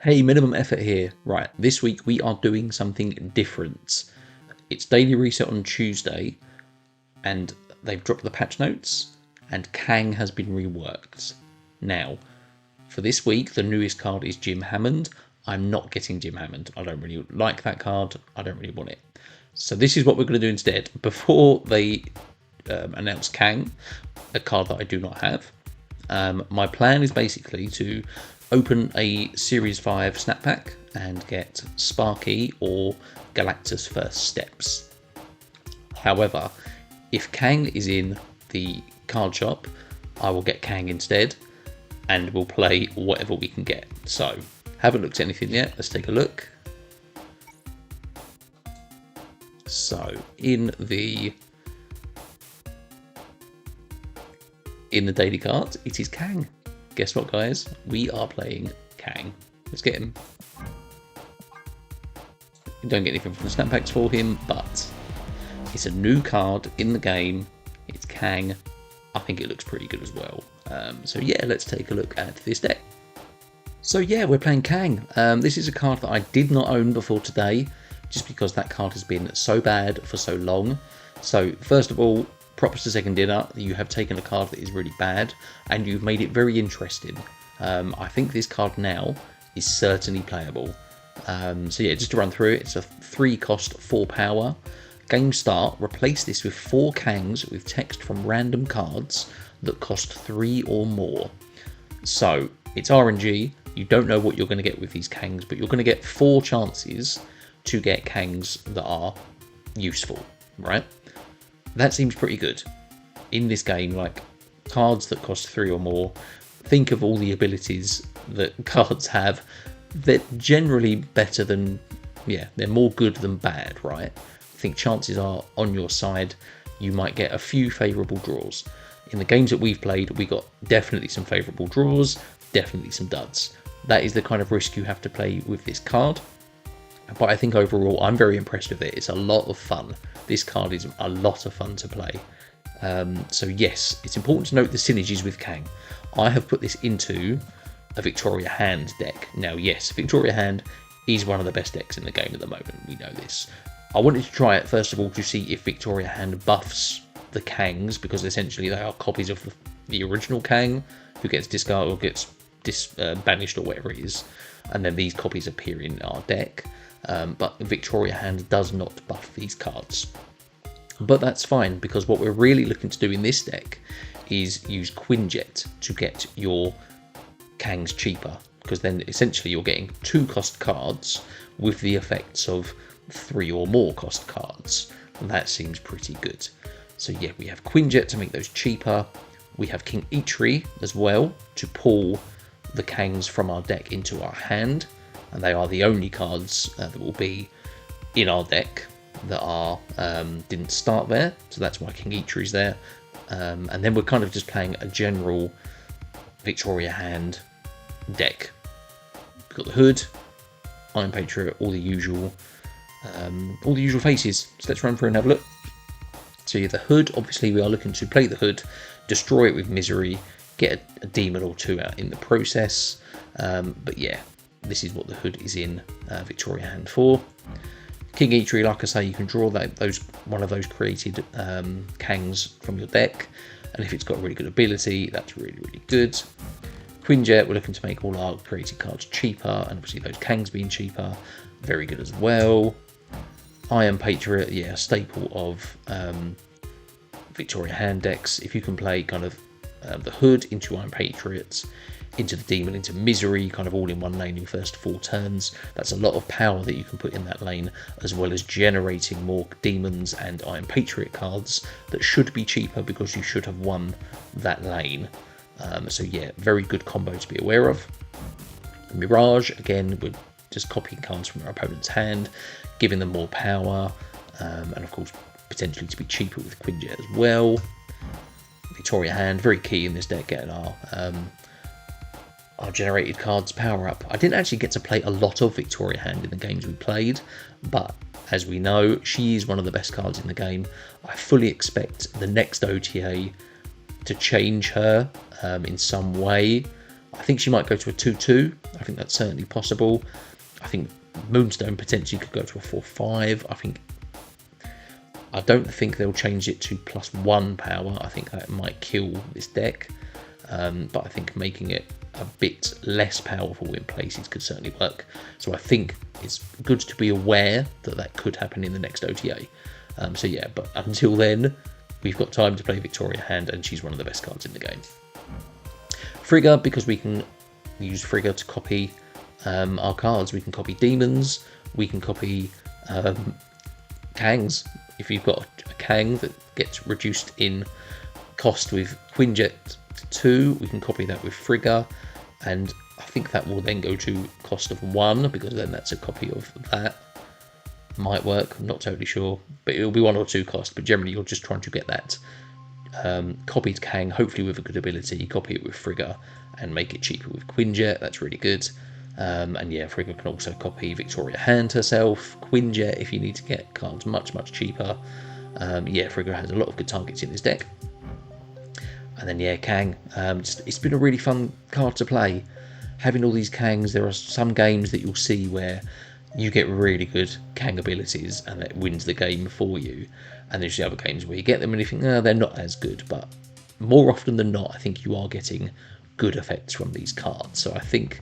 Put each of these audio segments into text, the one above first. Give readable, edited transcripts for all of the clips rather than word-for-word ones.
Hey, minimum effort here. Right, this week we are doing something different. It's daily reset on Tuesday, and they've dropped the patch notes, and Kang has been reworked. Now, for this week, the newest card is Jim Hammond. I'm not getting Jim Hammond. I don't really like that card. I don't really want it. So this is what we're going to do instead. Before they announce Kang, a card that I do not have, my plan is basically to open a Series 5 snap pack and get Sparky or Galacta's First Steps. However, if Kang is in the card shop, I will get Kang instead and we'll play whatever we can get. So, haven't looked at anything yet, let's take a look. So, in the daily cards, it is Kang. Guess what, guys? We are playing Kang. Let's get him. You don't get anything from the snap packs for him, but it's a new card in the game. It's Kang. I think it looks pretty good as well. So yeah, let's take a look at this deck. So yeah, we're playing Kang. This is a card that I did not own before today, just because that card has been so bad for so long. So first of all, props to Second Dinner, you have taken a card that is really bad and you've made it very interesting. I think this card now is certainly playable. So yeah, just to run through it, it's a 3 cost, 4 power. Game start, replace this with 4 Kangs with text from random cards that cost 3 or more. So it's RNG, you don't know what you're going to get with these Kangs, but you're going to get 4 chances to get Kangs that are useful, right? That seems pretty good. In this game, like, cards that cost 3 or more, think of all the abilities that cards have. They're generally better than, yeah, they're more good than bad, right? I think chances are on your side, you might get a few favourable draws. In the games that we've played, we got definitely some favourable draws, definitely some duds. That is the kind of risk you have to play with this card. But I think overall, I'm very impressed with it. It's a lot of fun. This card is a lot of fun to play. So yes, it's important to note the synergies with Kang. I have put this into a Victoria Hand deck. Now yes, Victoria Hand is one of the best decks in the game at the moment. We know this. I wanted to try it first of all to see if Victoria Hand buffs the Kangs, because essentially they are copies of the original Kang, who gets discarded or gets banished or whatever it is. And then these copies appear in our deck. But Victoria Hand does not buff these cards. But that's fine, because what we're really looking to do in this deck is use Quinjet to get your Kangs cheaper, because then essentially you're getting 2 cost cards with the effects of 3 or more cost cards. And that seems pretty good. So yeah, we have Quinjet to make those cheaper. We have King Eitri as well to pull the Kangs from our deck into our hand. And they are the only cards that will be in our deck that are didn't start there, so that's why King Eitri is there. And then we're kind of just playing a general Victoria Hand deck. We've got the Hood, Iron Patriot, all the usual faces. So let's run through and have a look. So yeah, the Hood, obviously we are looking to play the Hood, destroy it with Misery, get a demon or 2 out in the process. But yeah, this is what the Hood is in Victoria Hand for. King Eitri, like I say, you can draw one of those created Kangs from your deck, and if it's got a really good ability, that's really, really good. Quinjet, we're looking to make all our created cards cheaper, and obviously those Kangs being cheaper, very good as well. Iron Patriot, yeah, a staple of Victoria Hand decks. If you can play kind of the Hood into Iron Patriots, into the Demon, into Misery, kind of all in one lane in your first 4 turns. That's a lot of power that you can put in that lane, as well as generating more Demons and Iron Patriot cards that should be cheaper because you should have won that lane. So yeah, very good combo to be aware of. Mirage, again, we're just copying cards from our opponent's hand, giving them more power, and of course potentially to be cheaper with Quinjet as well. Victoria Hand, very key in this deck, getting our generated cards power up. I didn't actually get to play a lot of Victoria Hand in the games we played, but as we know, she is one of the best cards in the game. I fully expect the next OTA to change her in some way. I think she might go to a 2-2. I think that's certainly possible. I think Moonstone potentially could go to a 4-5. I don't think they'll change it to +1 power. I think that might kill this deck. But I think making it a bit less powerful in places could certainly work. So I think it's good to be aware that that could happen in the next OTA. So yeah, but until then, we've got time to play Victoria Hand, and she's one of the best cards in the game. Frigga, because we can use Frigga to copy our cards. We can copy demons, we can copy Kangs. If you've got a Kang that gets reduced in cost with Quinjet to 2, we can copy that with Frigga, and I think that will then go to cost of 1, because then that's a copy of that. Might work, I'm not totally sure, but it'll be 1 or 2 cost, but generally you're just trying to get that copied Kang, hopefully with a good ability, copy it with Frigga and make it cheaper with Quinjet. That's really good. And yeah, Frigga can also copy Victoria Hand herself, Quinjet if you need to get cards much cheaper. Yeah, Frigga has a lot of good targets in this deck. And then yeah, Kang, it's been a really fun card to play. Having all these Kangs, there are some games that you'll see where you get really good Kang abilities and that wins the game for you. And there's the other games where you get them and you think, no, they're not as good. But more often than not, I think you are getting good effects from these cards. So I think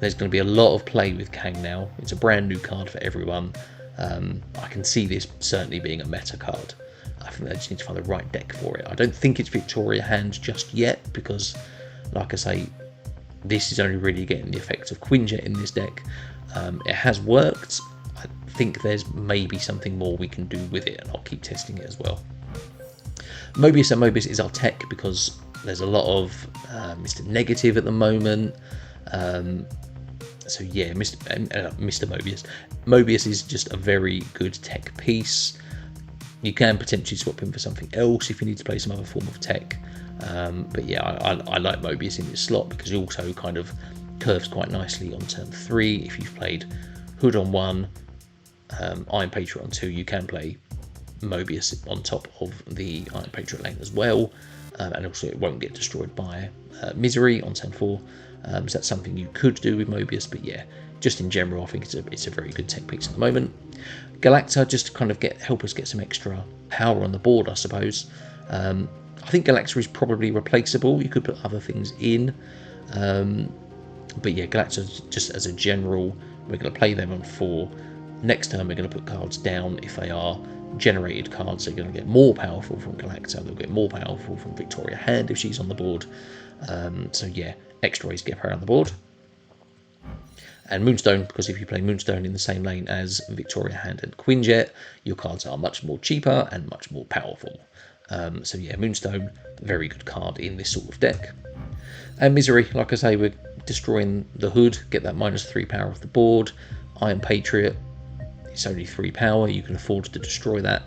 there's going to be a lot of play with Kang now. It's a brand new card for everyone. I can see this certainly being a meta card. I think they just need to find the right deck for it. I don't think it's Victoria Hand just yet, because, like I say, this is only really getting the effects of Quinjet in this deck. It has worked. I think there's maybe something more we can do with it, and I'll keep testing it as well. Mobius M Mobius is our tech, because there's a lot of Mr. Negative at the moment. So yeah, Mr. Mobius. Mobius is just a very good tech piece. You can potentially swap him for something else if you need to play some other form of tech. But yeah, I like Mobius in this slot because he also kind of curves quite nicely on turn 3. If you've played Hood on 1, Iron Patriot on 2, you can play Mobius on top of the Iron Patriot lane as well. And also it won't get destroyed by Misery on turn 4. So that's something you could do with Mobius, but yeah, just in general, I think it's a very good tech piece at the moment. Galacta, just to kind of help us get some extra power on the board, I suppose. I think Galacta is probably replaceable. You could put other things in. But yeah, Galacta, just as a general, we're going to play them on 4. Next turn, we're going to put cards down if they are generated cards. They're going to get more powerful from Galacta. They'll get more powerful from Victoria Hand if she's on the board. So yeah, extra ways to get her on the board. And Moonstone, because if you play Moonstone in the same lane as Victoria Hand and Quinjet, your cards are much more cheaper and much more powerful. So yeah, Moonstone, very good card in this sort of deck. And Misery, like I say, we're destroying the Hood, get that -3 power off the board. Iron Patriot, it's only 3 power, you can afford to destroy that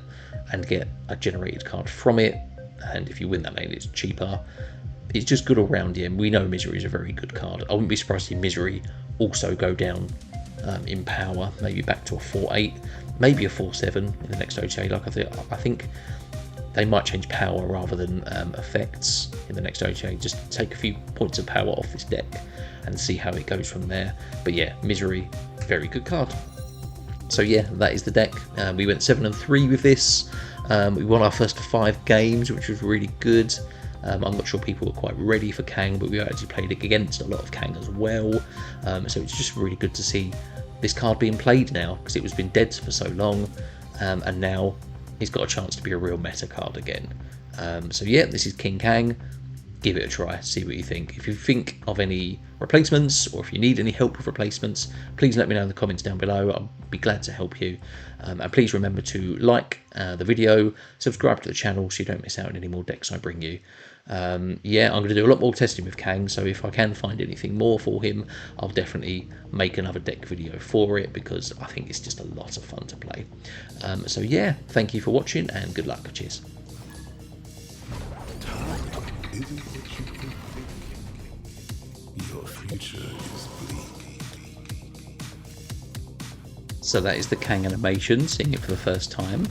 and get a generated card from it. And if you win that lane, it's cheaper. It's just good all round here. We know Misery is a very good card. I wouldn't be surprised to see Misery also go down in power, maybe back to a 4-8, maybe a 4-7 in the next OTA. Like I think they might change power rather than effects in the next OTA. Just take a few points of power off this deck and see how it goes from there. But yeah, Misery, very good card. So yeah, that is the deck. We went 7-3 with this. We won our first 5 games, which was really good. I'm not sure people were quite ready for Kang, but we actually played against a lot of Kang as well. So it's just really good to see this card being played now, because it was been dead for so long, and now he's got a chance to be a real meta card again. So yeah, this is King Kang. Give it a try, see what you think. If you think of any replacements, or if you need any help with replacements, please let me know in the comments down below. I'll be glad to help you. And please remember to like the video, subscribe to the channel so you don't miss out on any more decks I bring you. Yeah, I'm going to do a lot more testing with Kang, so if I can find anything more for him, I'll definitely make another deck video for it, because I think it's just a lot of fun to play. So yeah, thank you for watching and good luck. Cheers. So that is the Kang animation, seeing it for the first time.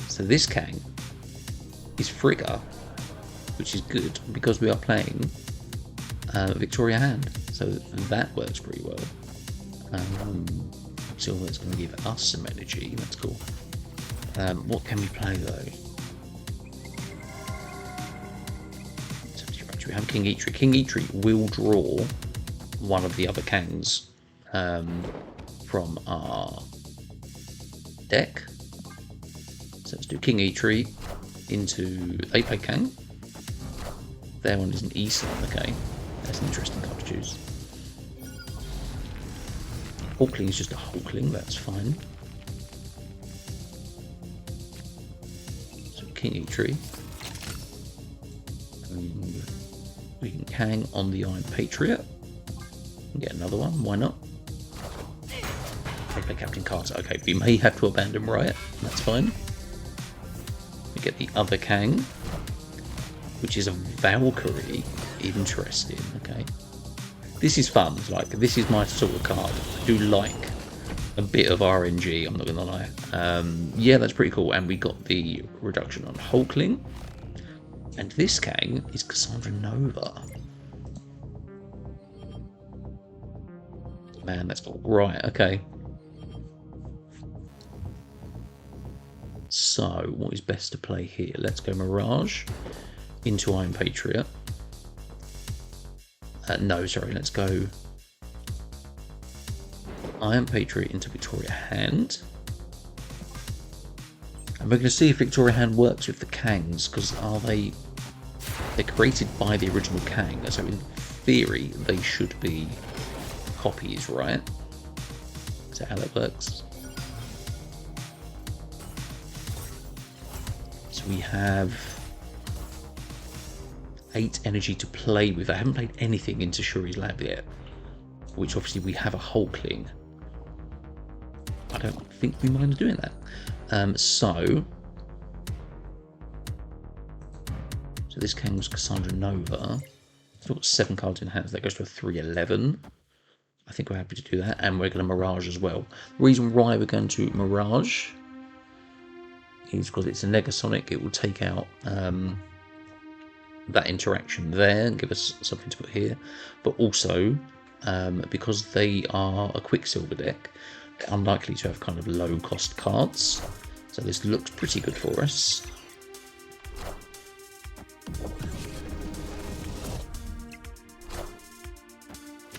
So this Kang is Frigga, which is good because we are playing Victoria Hand. So that works pretty well. Silver's going to give us some energy. That's cool. What can we play though? We have King Eitri. King Eitri will draw one of the other Kangs from our deck. So let's do King Eitri into they play Kang. Their one is an E-Slot, okay. That's an interesting card to choose. Hulkling is just a Hulkling, that's fine. So King Eitri. We can Kang on the Iron Patriot. Get another one, why not? They play Captain Carter. Okay, we may have to abandon Riot, that's fine. We get the other Kang, which is a Valkyrie. Interesting, okay. This is fun, like, this is my sort of card. I do like a bit of RNG, I'm not gonna lie. Yeah, that's pretty cool, and we got the reduction on Hulkling. And this Kang is Cassandra Nova. Man, that's all right, okay. So, what is best to play here? Let's go Mirage into Iron Patriot. No, sorry, let's go Iron Patriot into Victoria Hand. And we're going to see if Victoria Hand works with the Kangs, because they're created by the original Kang, so in theory they should be copies, right? Is that how that works? So we have 8 energy to play with. I haven't played anything into Shuri's Lab yet, which obviously we have a Hulkling. I don't think we mind doing that. So this Kang's Cassandra Nova. We've got 7 cards in hand. That goes to a 3/11. I think we're happy to do that, and we're going to Mirage as well. The reason why we're going to Mirage is because it's a Negasonic. It will take out that interaction there and give us something to put here, but also because they are a Quicksilver deck, they're unlikely to have kind of low cost cards, so this looks pretty good for us.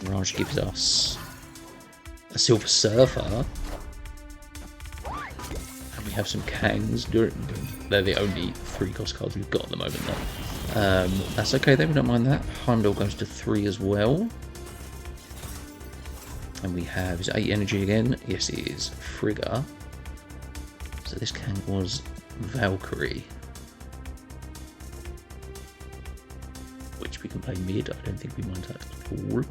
Mirage gives us a Silver Surfer, and we have some Kangs. They're the only 3 cost cards we've got at the moment though. That's okay then, we don't mind that. Heimdall goes to 3 as well. And we have, is it 8 energy again? Yes it is. Frigga. So this Kang was Valkyrie, which we can play mid. I don't think we mind that at all.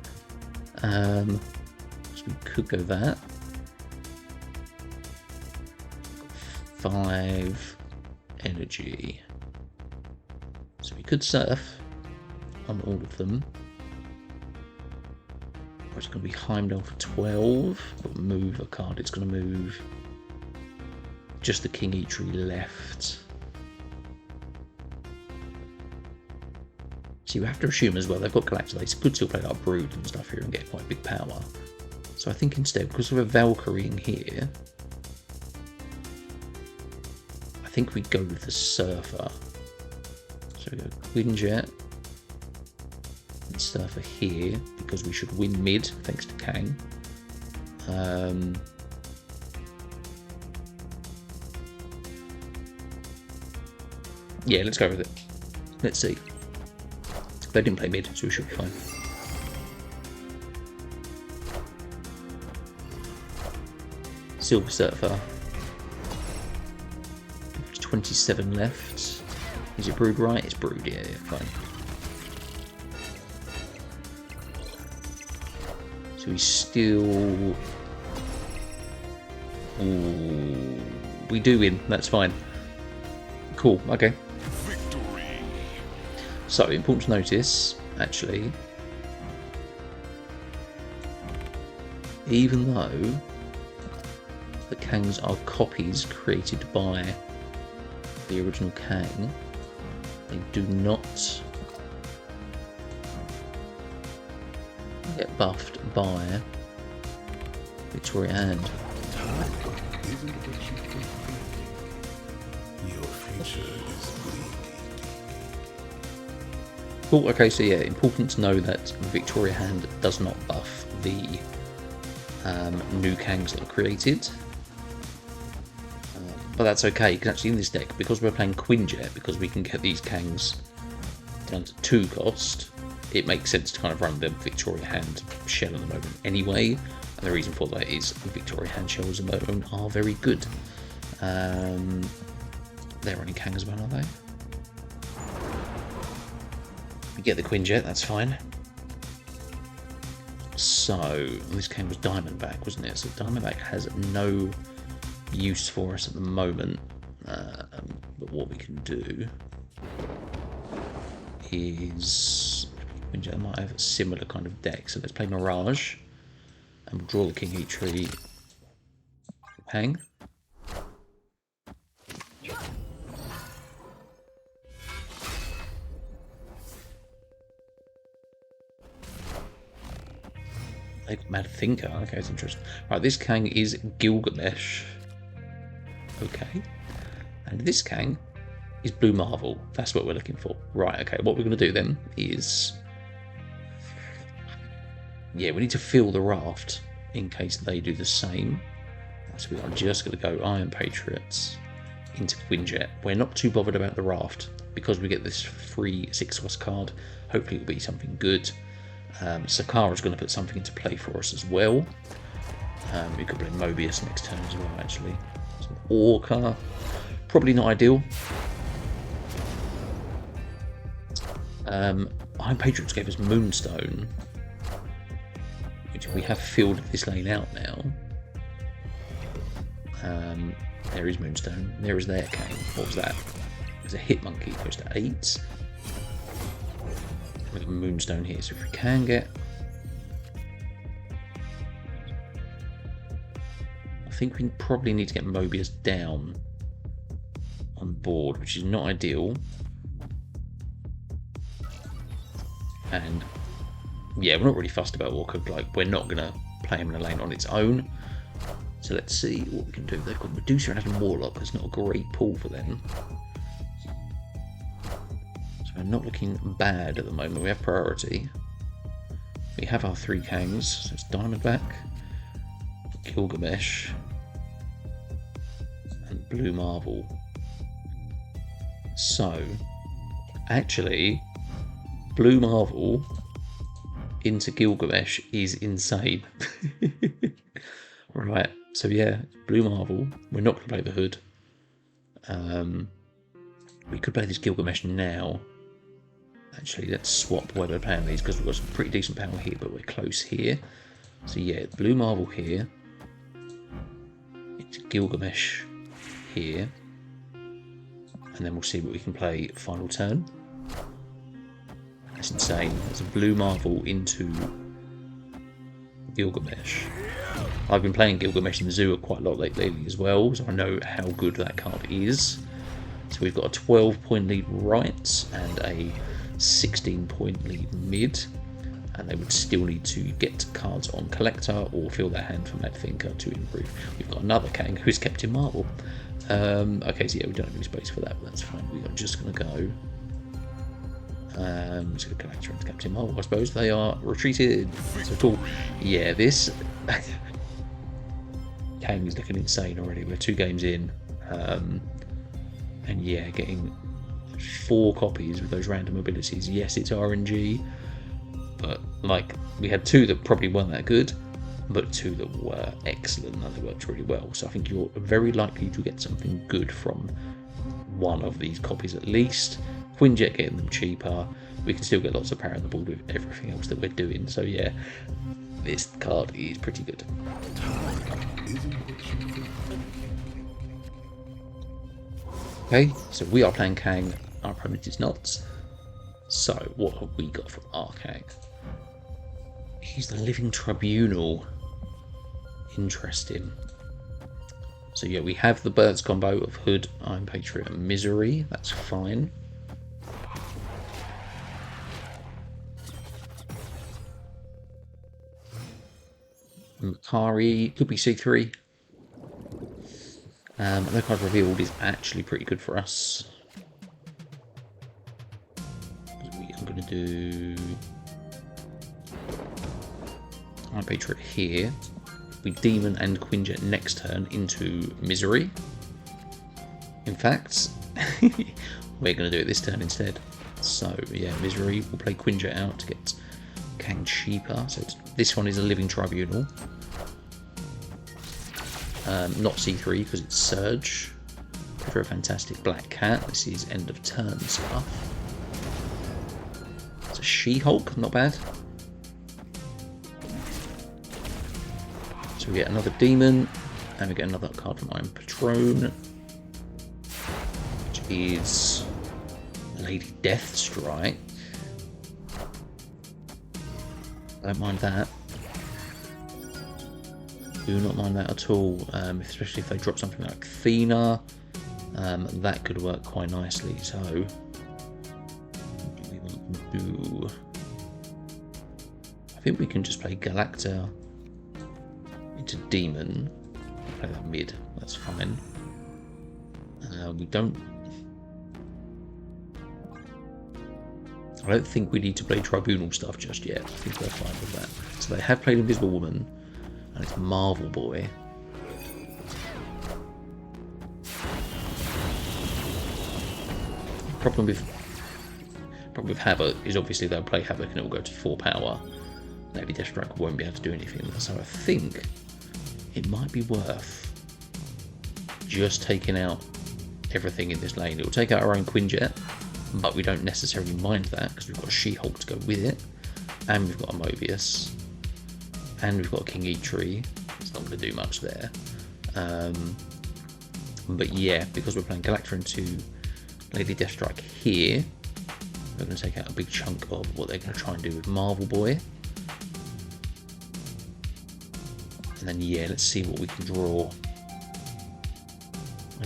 So we could go that. 5 energy. So we could surf on all of them. Or it's going to be Heimdall for 12. But move a card. It's going to move just the King Eitri left. So you have to assume as well, they've got Galacta, they could still play like Brood and stuff here and get quite big power. So I think instead, because of a Valkyrie in here, I think we go with the Surfer. So we go Quinjet and Surfer here, because we should win mid, thanks to Kang. Yeah, let's go with it. Let's see. They didn't play mid, so we should be fine. Silver Surfer. 27 left. Is it Brood right? It's Brood, yeah, fine. So he's still... Ooh, we do win, that's fine. Cool, okay. So, important to notice, actually, even though the Kangs are copies created by the original Kang, they do not get buffed by Victoria Hand. Cool, okay, so yeah, important to know that Victoria Hand does not buff the new Kangs that are created. But that's okay, because actually in this deck, because we're playing Quinjet, because we can get these Kangs down to 2 cost, it makes sense to kind of run the Victoria Hand shell at the moment anyway. And the reason for that is Victoria Hand shells at the moment are very good. They're running Kang as well, are they? We get the Quinjet, that's fine. So, this game was Diamondback, wasn't it? So Diamondback has no use for us at the moment. But what we can do is... Quinjet might have a similar kind of deck. So let's play Mirage. And we'll draw the King Eitri. Hang. Like Mad Thinker. Okay, it's interesting. Right, this Kang is Gilgamesh. Okay. And this Kang is Blue Marvel. That's what we're looking for. Right, okay. What we're going to do then is... Yeah, we need to fill the raft in case they do the same. So we are just going to go Iron Patriots into Quinjet. We're not too bothered about the raft because we get this free 6-cost card. Hopefully it'll be something good. Sakara's going to put something into play for us as well. We could play Mobius next turn as well, actually. So Orca, probably not ideal. Iron Patriots gave us Moonstone, which we have filled this lane out now. There is Moonstone. There is their Kang. What was that? There's a hit monkey, goes to 8. With a Moonstone here, so if we can get... I think we probably need to get Mobius down on board, which is not ideal. And yeah, we're not really fussed about Orca, like we're not going to play him in a lane on its own. So let's see what we can do. They've got Medusa and Adam Warlock, that's not a great pull for them. We're not looking bad at the moment. We have priority. We have our 3 Kangs. So it's Diamondback, Gilgamesh, and Blue Marvel. So, actually, Blue Marvel into Gilgamesh is insane. Right, so yeah, Blue Marvel. We're not going to play the Hood. We could play this Gilgamesh now. Actually, let's swap where we're playing these because we've got some pretty decent power here, but we're close here. So yeah, Blue Marvel here. It's Gilgamesh here. And then we'll see what we can play final turn. That's insane. There's a Blue Marvel into Gilgamesh. I've been playing Gilgamesh in Zoo quite a lot lately as well, so I know how good that card is. So we've got a 12-point lead right and a 16-point lead mid, and they would still need to get cards on Collector or fill their hand for Mad Thinker to improve. We've got another Kang who's Captain Marvel. Okay, so yeah, we don't have any space for that, but that's fine. We are just going to go. So Collector and Captain Marvel, I suppose they are retreated. So cool. Yeah, this Kang is looking insane already. We're 2 games in, and yeah, getting 4 copies with those random abilities. Yes, it's RNG, but like we had 2 that probably weren't that good, but 2 that were excellent and they worked really well. So I think you're very likely to get something good from one of these copies at least. Quinjet getting them cheaper. We can still get lots of power on the board with everything else that we're doing. So yeah, this card is pretty good. Okay, so we are playing Kang. Our opponent is not. So what have we got from our Kang? He's the Living Tribunal. Interesting. So yeah, we have the Birds combo of Hood, Iron Patriot, and Misery. That's fine. Makari, could be C3. No card revealed is actually pretty good for us. I'm going to do Patriot here. We Demon and Quinjet next turn into Misery. In fact, we're going to do it this turn instead. So yeah, Misery. We'll play Quinjet out to get Kang cheaper. So this one is a Living Tribunal. Not C3 because it's Surge. For a fantastic Black Cat. This is end of turn stuff. It's a She-Hulk, not bad. So we get another Demon, and we get another card from Iron Patron, which is Lady Deathstrike. Don't mind that. Do not mind that at all, especially if they drop something like Athena. That could work quite nicely. So, what do we want to do? I think we can just play Galacta into Demon. Play that mid, that's fine. We don't. I don't think we need to play Tribunal stuff just yet. I think we're fine with that. So they have played Invisible Woman, and it's Marvel Boy. Problem with Havoc is obviously they'll play Havoc and it will go to 4 power. Maybe Deathstrike won't be able to do anything. So I think it might be worth just taking out everything in this lane. It will take out our own Quinjet, but we don't necessarily mind that because we've got a She-Hulk to go with it, and we've got a Mobius, and we've got a King Eitri. It's not going to do much there. But yeah, because we're playing Galacta into Lady Deathstrike here, we're going to take out a big chunk of what they're going to try and do with Marvel Boy. And then yeah, let's see what we can draw.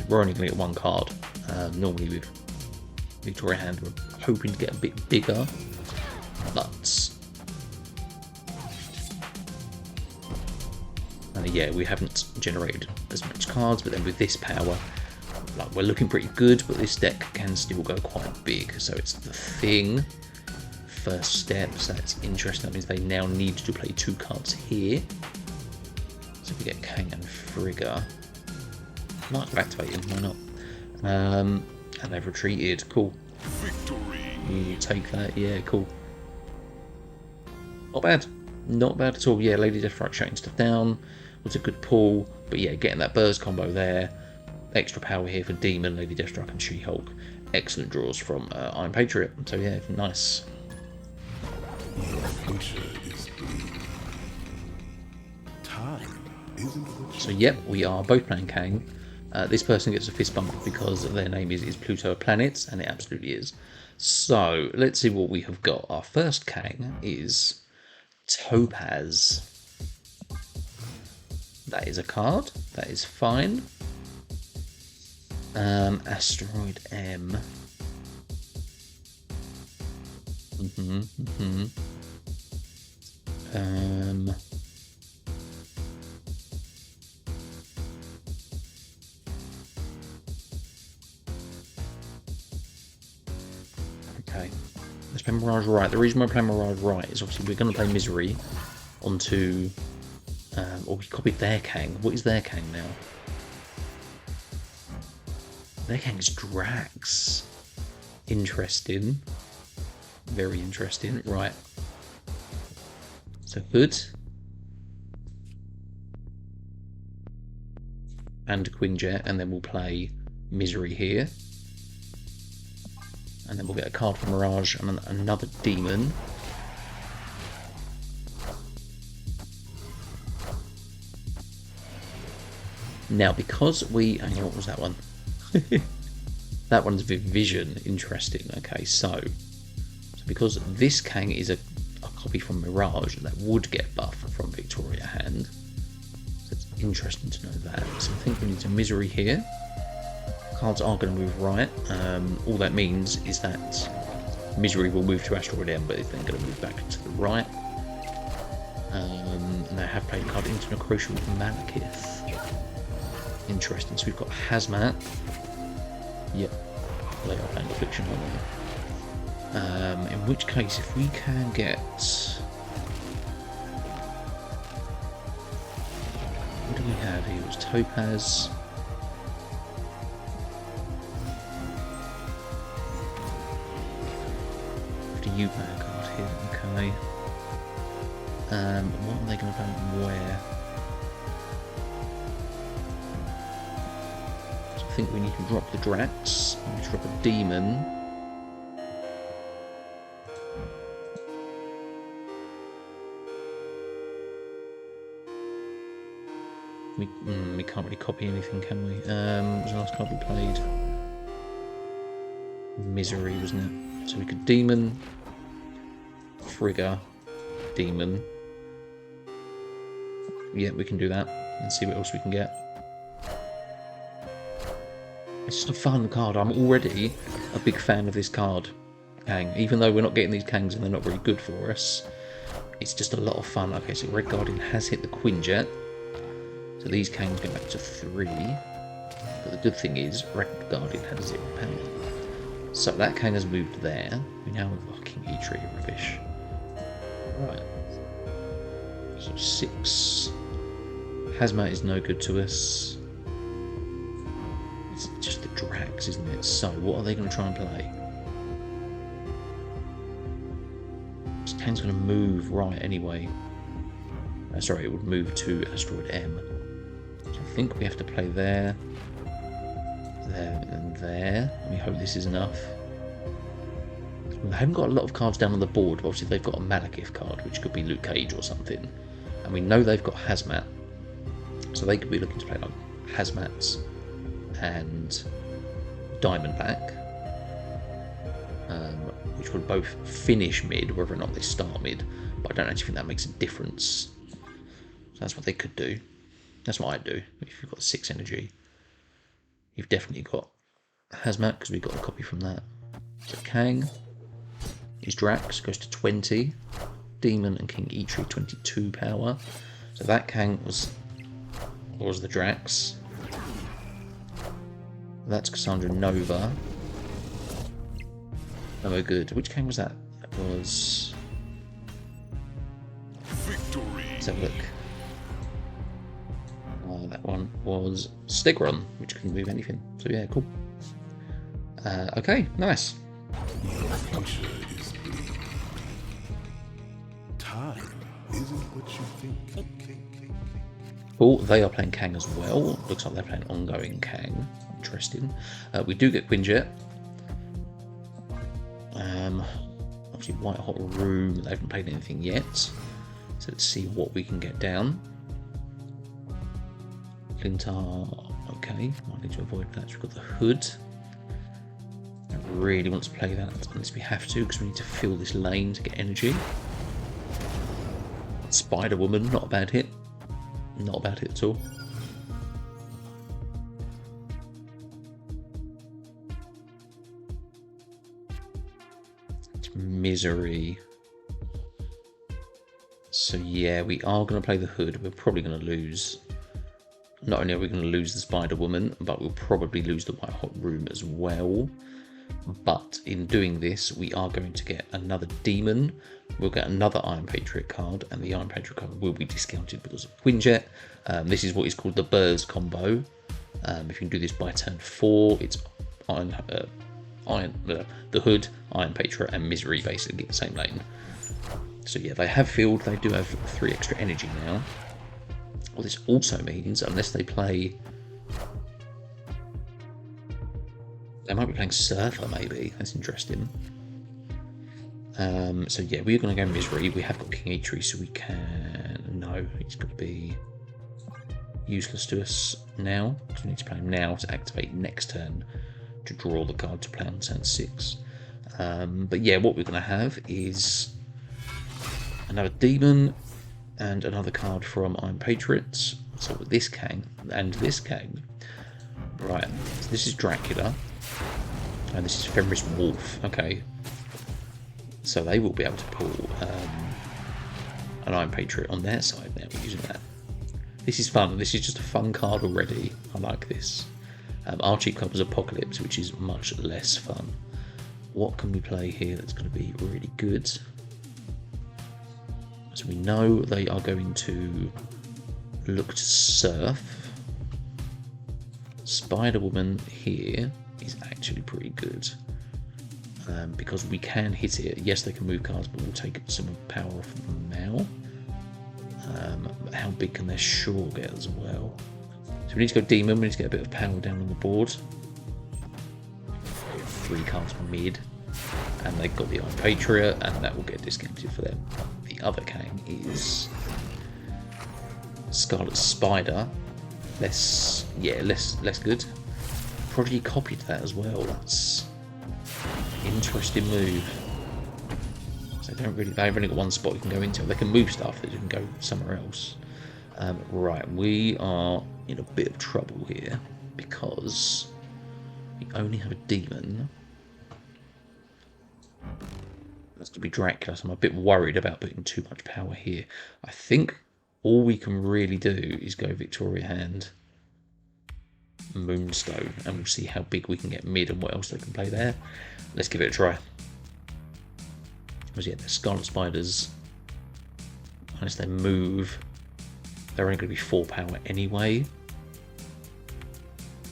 We're only going to get one card. Normally with Victoria Hand we're hoping to get a bit bigger, but yeah, we haven't generated as much cards. But then with this power, like, we're looking pretty good, but this deck can still go quite big. So it's the Thing, first step, so that's interesting. That means they now need to play 2 cards here. So we get Kang and Frigga. Might have activated, why not? And they've retreated, cool. Victory. You take that, yeah, cool. Not bad. Not bad at all. Yeah, Lady Deathstrike shutting stuff down was a good pull, but yeah, getting that burst combo there. Extra power here for Demon, Lady Deathstrike and She-Hulk. Excellent draws from Iron Patriot. So yeah, nice. So yep, we are both playing Kang. This person gets a fist bump because their name is Pluto a planet, and it absolutely is. So let's see what we have got. Our first Kang is Topaz. That is a card. That is fine. Asteroid M. Okay, let's play Mirage right. The reason we're playing Mirage right is obviously we're going to play Misery onto, or we copied their Kang. What is their Kang now? Their Kang is Drax. Interesting. Very interesting. Right. So good. And Quinjet, and then we'll play Misery here. And then we'll get a card from Mirage and another Demon. Now, because we... hang on, what was that one? That one's Vision. Interesting. Okay, so because this Kang is a copy from Mirage, that would get buffed from Victoria Hand. So it's interesting to know that. So I think we need a Misery here. Cards are going to move right. All that means is that Misery will move to Asteroid M, but it's then going to move back to the right. And they have played a card into Necrotial Malekith. Interesting. So we've got Hazmat. Yep. They are playing Affliction, aren't they? In which case, if we can get... What do we have here? It was Topaz. The U-Power card here, okay. What are they going to play and where? So I think we need to drop the Drax. We need to drop a Demon. We can't really copy anything, can we? What was the last card we played? Misery, wasn't it? So we could Demon, Frigga, Demon. Yeah, we can do that and see what else we can get. It's just a fun card. I'm already a big fan of this card, Kang. Even though we're not getting these Kangs and they're not very good for us, it's just a lot of fun. Okay, so Red Guardian has hit the Quinjet. So these Kangs go back to 3. But the good thing is, Red Guardian had 0 power. So that Kang has moved there. We now have fucking Eitri rubbish. Right. So 6. Hazmat is no good to us. It's just the Drax, isn't it? So what are they going to try and play? This Kang's going to move right anyway. Sorry, it would move to Asteroid M. So I think we have to play there. There and there. We hope this is enough. They haven't got a lot of cards down on the board, but obviously they've got a Malekith card, which could be Luke Cage or something. And we know they've got Hazmat. So they could be looking to play like Hazmats and Diamondback. Which would both finish mid, whether or not they start mid. But I don't actually think that makes a difference. So that's what they could do. That's what I'd do if you've got 6 energy. You've definitely got Hazmat, because we got a copy from that. So Kang, his Drax goes to 20. Demon and King Eitri 22 power. So that Kang was the Drax. That's Cassandra Nova. Oh, we're good. Which Kang was that? That was... Victory. Let's have a look. That one was Stegron, which couldn't move anything. So yeah, cool. Okay, nice. Time isn't what you think. Cool, they are playing Kang as well. Looks like they're playing ongoing Kang. Interesting. We do get Quinjet. Obviously White Hot Room, they haven't played anything yet. So let's see what we can get down. Clintar, okay, might need to avoid that. We've got the Hood. I really want to play that unless we have to, because we need to fill this lane to get energy. Spider Woman, not a bad hit. Not a bad hit at all. It's Misery. So yeah, we are going to play the Hood. We're probably going to lose. Not only are we going to lose the Spider Woman, but we'll probably lose the White Hot Room as well. But in doing this, we are going to get another Demon. We'll get another Iron Patriot card, and the Iron Patriot card will be discounted because of Quinjet. This is what is called the Burrs combo. If you can do this by turn 4, it's the Hood, Iron Patriot, and Misery basically the same lane. So yeah, they have filled. They do have 3 extra energy now. What this also means, unless they play... They might be playing Surfer, maybe. That's interesting. So yeah, we're going to go Misery. We have got King Eitri, so we can... No, he's going to be useless to us now. So we need to play him now to activate next turn to draw the card to play on turn 6. But yeah, what we're going to have is another Demon and another card from Iron Patriots. So with this Kang and this Kang. Right, so this is Dracula. And this is Fenris Wolf. Okay. So they will be able to pull an Iron Patriot on their side now. We're using that. This is fun. This is just a fun card already. I like this. Our cheap card was Apocalypse, which is much less fun. What can we play here that's going to be really good? So we know they are going to look to surf. Spider-Woman here is actually pretty good. Because we can hit it. Yes, they can move cards, but we'll take some power off them now. How big can their shore get as well? So we need to go Demon, we need to get a bit of power down on the board. 3 cards mid. And they've got the Iron Patriot, and that will get discounted for them. The other Kang is Scarlet Spider. Less good. Prodigy copied that as well. That's interesting move. So they've only got one spot you can go into. They can move stuff that you can go somewhere else. Right, we are in a bit of trouble here because we only have a demon. That's going to be Dracula, so I'm a bit worried about putting too much power here. I think all we can really do is go Victoria Hand, Moonstone, and we'll see how big we can get mid and what else they can play there. Let's give it a try. Because yeah, the Scarlet Spiders, unless they move, they're only going to be 4 power anyway.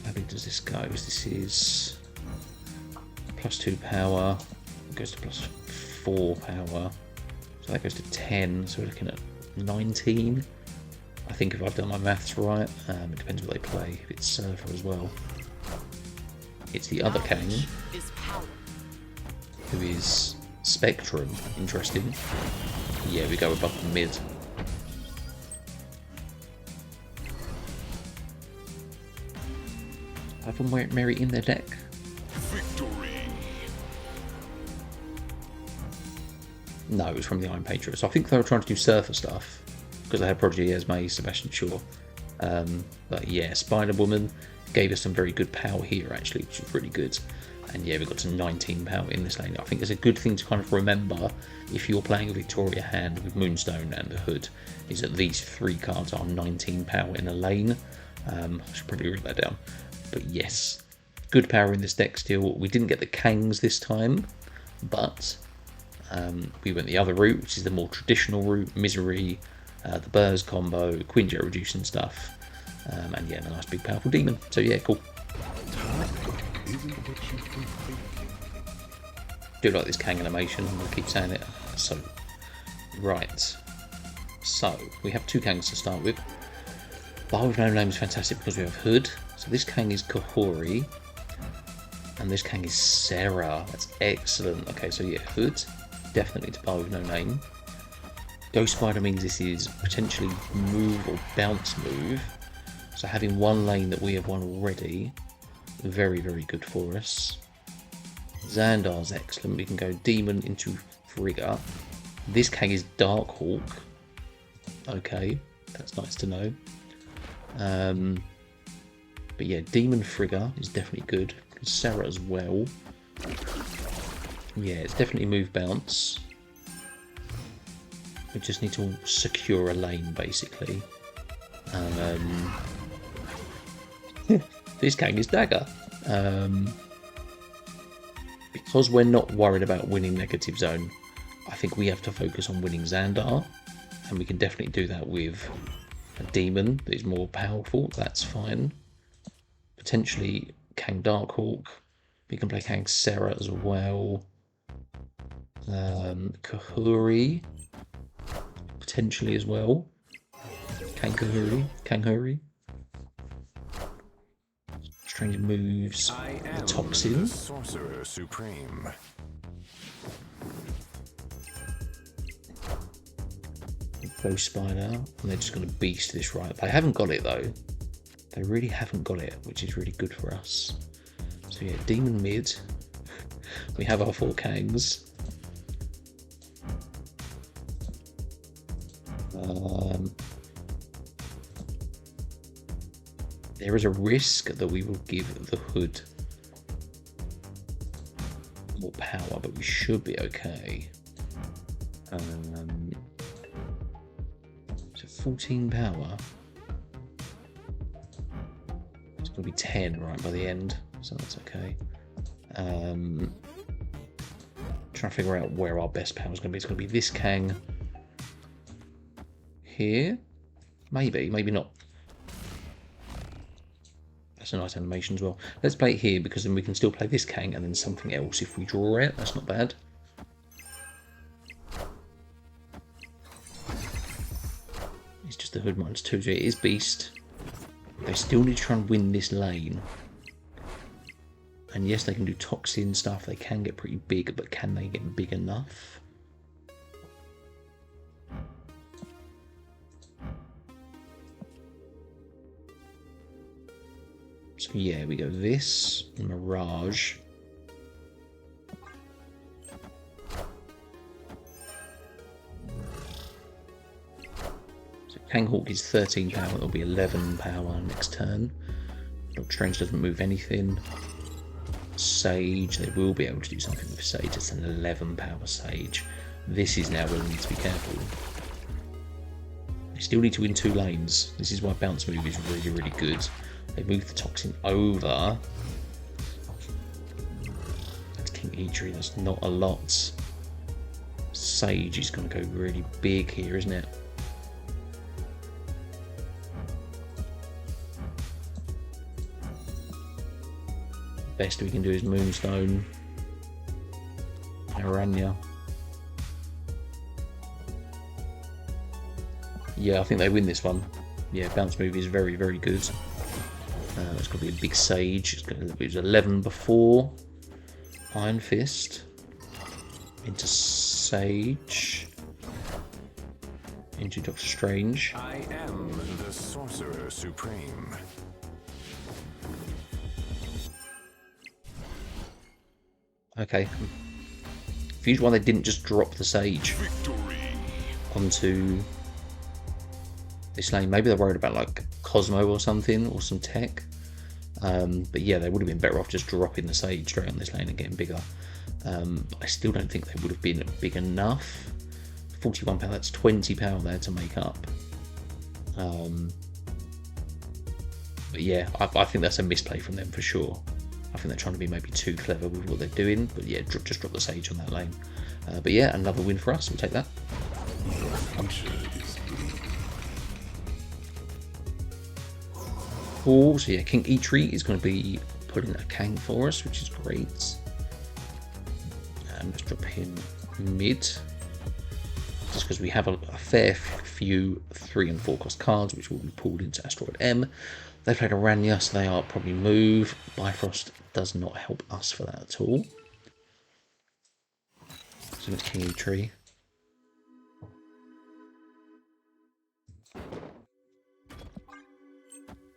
How big does this go? This is +2 power, it goes to +4 power, so that goes to 10, so we're looking at 19. I think if I've done my maths right. It depends what they play, if it's Surfer as well. It's the other Kang, who is Spectrum. Interesting. Yeah, we go above the mid. Have them Mary in their deck. Victory. No, it was from the Iron Patriot. So I think they were trying to do Surfer stuff because they had Prodigy, Esme, Sebastian Shaw. But yeah, Spider-Woman gave us some very good power here actually, which is really good. And yeah, we got to 19 power in this lane. I think it's a good thing to kind of remember if you're playing a Victoria Hand with Moonstone and the Hood, is that these 3 cards are 19 power in a lane. I should probably write that down. But yes, good power in this deck still. We didn't get the Kangs this time, but we went the other route, which is the more traditional route, Misery, the Burrs combo, Quinjet reducing stuff, and yeah, the nice big powerful demon. So yeah, cool. Do like this Kang animation, I'm going to keep saying it. So, right. So, we have 2 Kangs to start with. Bar with no name is fantastic because we have Hood. So this Kang is Kahori. And this Kang is Sarah. That's excellent. Okay, so yeah, Hood. Definitely to bar with no name. Ghost Spider means this is potentially move or bounce move. So having one lane that we have won already, very, very good for us. Xandar's excellent. We can go Demon into Frigga. This Kang is Darkhawk. Okay, that's nice to know. But yeah, Demon Frigga is definitely good. Sarah as well. Yeah, it's definitely move bounce. We just need to secure a lane basically. This Kang is Dagger. Because we're not worried about winning negative zone, I think we have to focus on winning Xandar, and we can definitely do that with a demon that is more powerful. That's fine. Potentially Kang Darkhawk. We can play Kang Sarah as well. Kahuri potentially as well. Kang Kahuri. Strange moves. The Toxin. The Sorcerer Supreme. Ghost Spider, and they're just going to beast this right. They haven't got it though. They really haven't got it, which is really good for us. So yeah, Demon mid. We have our 4 Kangs. There is a risk that we will give the Hood more power, but we should be okay. 14 power. It's going to be 10 right by the end, so that's okay. Trying to figure out where our best power is going to be. It's going to be this Kang here. Maybe, maybe not. That's a nice animation as well. Let's play it here because then we can still play this Kang and then something else if we draw it. That's not bad. It's just the hood -2, so it is beast. They still need to try and win this lane. And yes, they can do toxin stuff. They can get pretty big, but can they get big enough? So yeah, we go this, Mirage. So Kang Hawk is 13 power, it'll be 11 power next turn. Doctor Strange doesn't move anything. Sage, they will be able to do something with Sage. It's an 11 power Sage. This is now where we need to be careful. They still need to win 2 lanes. This is why bounce move is really, really good. They move the toxin over. That's King Eitri, that's not a lot. Sage is going to go really big here, isn't it? Best we can do is Moonstone. Aranya. Yeah, I think they win this one. Yeah, bounce move is very, very good. It's going to be a big Sage. It was 11 before. Iron Fist. Into Sage. Into Doctor Strange. I am the Sorcerer Supreme. Okay. Confused why they didn't just drop the Sage onto this lane. Maybe they're worried about like Cosmo or something, or some tech. But yeah, they would have been better off just dropping the Sage straight on this lane and getting bigger. But I still don't think they would have been big enough. 41 power, that's 20 power there to make up. But yeah, I think that's a misplay from them for sure. I think they're trying to be maybe too clever with what they're doing, but yeah, just drop the Sage on that lane. But yeah, another win for us, we'll take that. Cool, so yeah, King Eitri is going to be putting a Kang for us, which is great. Let's drop him mid, just because we have a fair few 3 and 4 cost cards, which will be pulled into Asteroid M. They played Aranya, so they are probably move. Bifrost does not help us for that at all. So it's King Eitri.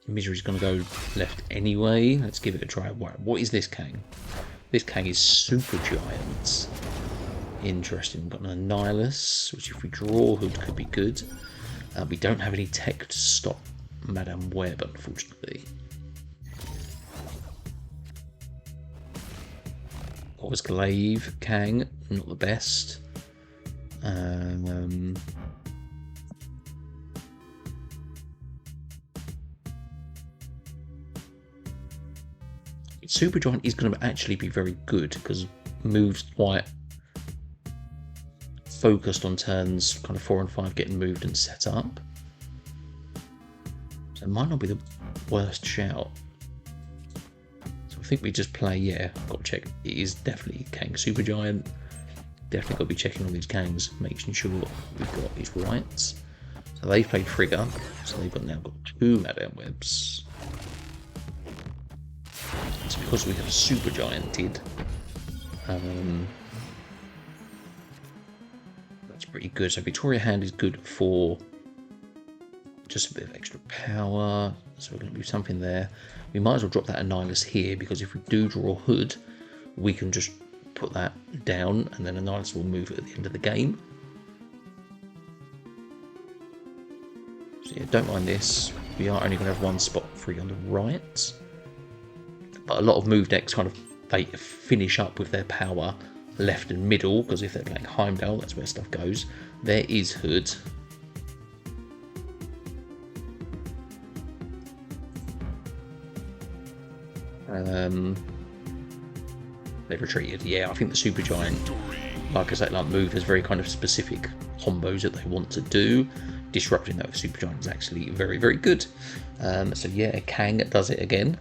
Misery's going to go left anyway. Let's give it a try. What is this Kang? This Kang is Super Giant. Interesting. We've got an Annihilus, which if we draw Hood could be good. We don't have any tech to stop Madame Web, unfortunately. What was Glaive Kang? Not the best. Super Giant is going to actually be very good because moves quite focused on turns kind of 4 and 5 getting moved and set up. So it might not be the worst shout. So I think we just play, yeah, got to check. It is definitely Kang Super Giant. Definitely got to be checking on these Kangs, making sure what we've got is right. So they've played Frigga, so they've now got 2 Madame Webs. It's because we have Super Gianted. That's pretty good. So Victoria Hand is good for just a bit of extra power. So we're going to do something there. We might as well drop that Annihilus here, because if we do draw Hood, we can just put that down and then Annihilus will move at the end of the game. So yeah, don't mind this. We are only going to have 1 spot free on the right. But a lot of move decks kind of they finish up with their power left and middle, because if they're playing Heimdall, that's where stuff goes. There is Hood. They've retreated. Yeah, I think the Supergiant, like I say, like move has very kind of specific combos that they want to do. Disrupting that with Supergiant is actually very, very good. So yeah, Kang does it again.